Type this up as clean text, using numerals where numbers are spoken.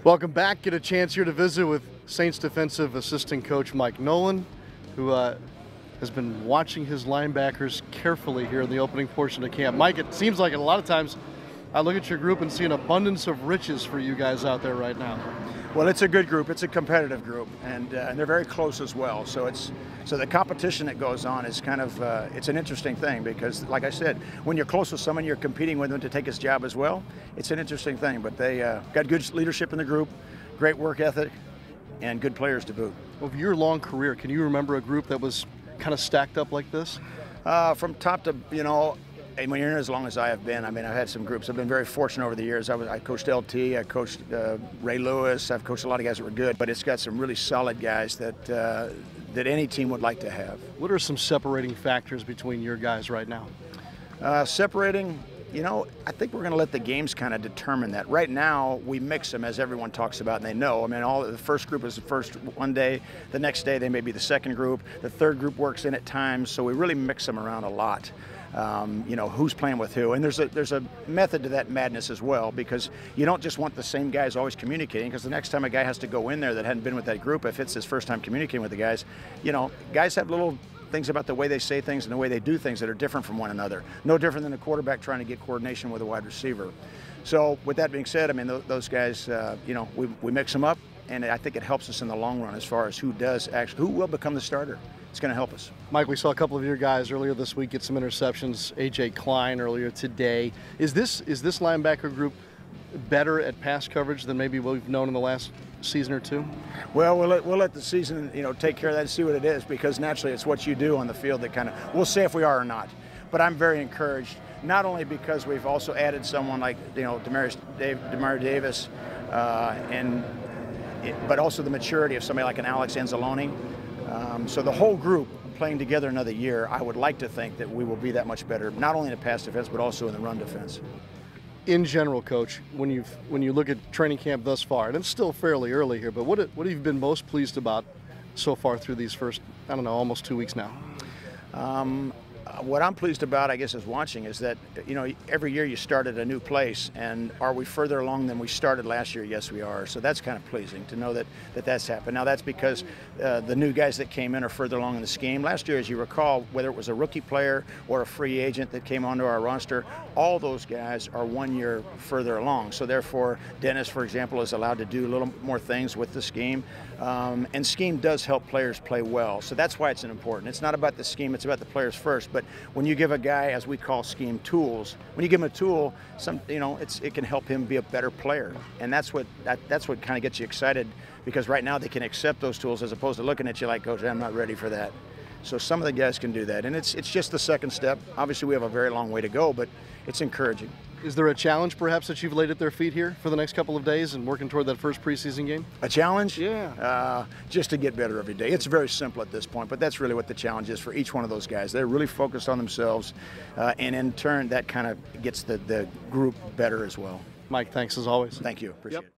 Welcome back. Get a chance here to visit with Saints defensive assistant coach Mike Nolan, who has been watching his linebackers carefully here in the opening portion of camp. Mike, it seems like a lot of times I look at your group and see an abundance of riches for you guys out there right now. Well, it's a good group. It's a competitive group, and they're very close as well. So the competition that goes on is kind of it's an interesting thing because, like I said, when you're close with someone, you're competing with them to take his job as well. It's an interesting thing, but they got good leadership in the group, great work ethic, and good players to boot. Over your long career, can you remember a group that was kind of stacked up like this? From top to, and when you're in as long as I have been, I've had some groups. I've been very fortunate over the years. I coached LT, I coached Ray Lewis, I've coached a lot of guys that were good, but it's got some really solid guys that any team would like to have. What are some separating factors between your guys right now? Separating, I think we're going to let the games kind of determine that. Right now, we mix them, as everyone talks about, and they know. The first group is the first one day. The next day, they may be the second group. The third group works in at times, so we really mix them around a lot. Who's playing with who. And there's a method to that madness as well, because you don't just want the same guys always communicating, because the next time a guy has to go in there that hadn't been with that group, if it's his first time communicating with the guys, guys have little things about the way they say things and the way they do things that are different from one another. No different than a quarterback trying to get coordination with a wide receiver. So with that being said, those guys, we mix them up, and I think it helps us in the long run as far as who will become the starter. It's going to help us. Mike, we saw a couple of your guys earlier this week get some interceptions. A.J. Klein earlier today. Is this linebacker group better at pass coverage than maybe what we've known in the last season or two? Well, we'll let the season take care of that and see what it is, because naturally it's what you do on the field that we'll say if we are or not. But I'm very encouraged, not only because we've also added someone like Demario Davis, but also the maturity of somebody like an Alex Anzalone. So the whole group playing together another year, I would like to think that we will be that much better, not only in the pass defense, but also in the run defense. In general, Coach, when you look at training camp thus far, and it's still fairly early here, but what have you been most pleased about so far through these first, almost 2 weeks now? What I'm pleased about, I guess, is watching is that, every year you start at a new place, and are we further along than we started last year? Yes, we are. So that's kind of pleasing to know that's happened. Now, that's because the new guys that came in are further along in the scheme. Last year, as you recall, whether it was a rookie player or a free agent that came onto our roster, all those guys are 1 year further along. So therefore, Dennis, for example, is allowed to do a little more things with the scheme. And scheme does help players play well. So that's why it's important. It's not about the scheme, it's about the players first. But when you give a guy, as we call scheme, tools, when you give him a tool, it can help him be a better player. And that's what kind of gets you excited, because right now they can accept those tools as opposed to looking at you like, Coach, I'm not ready for that. So some of the guys can do that, and it's just the second step. Obviously, we have a very long way to go, but it's encouraging. Is there a challenge, perhaps, that you've laid at their feet here for the next couple of days and working toward that first preseason game? A challenge? Yeah. Just to get better every day. It's very simple at this point, but that's really what the challenge is for each one of those guys. They're really focused on themselves, and in turn, that kind of gets the group better as well. Mike, thanks as always. Thank you. Appreciate it.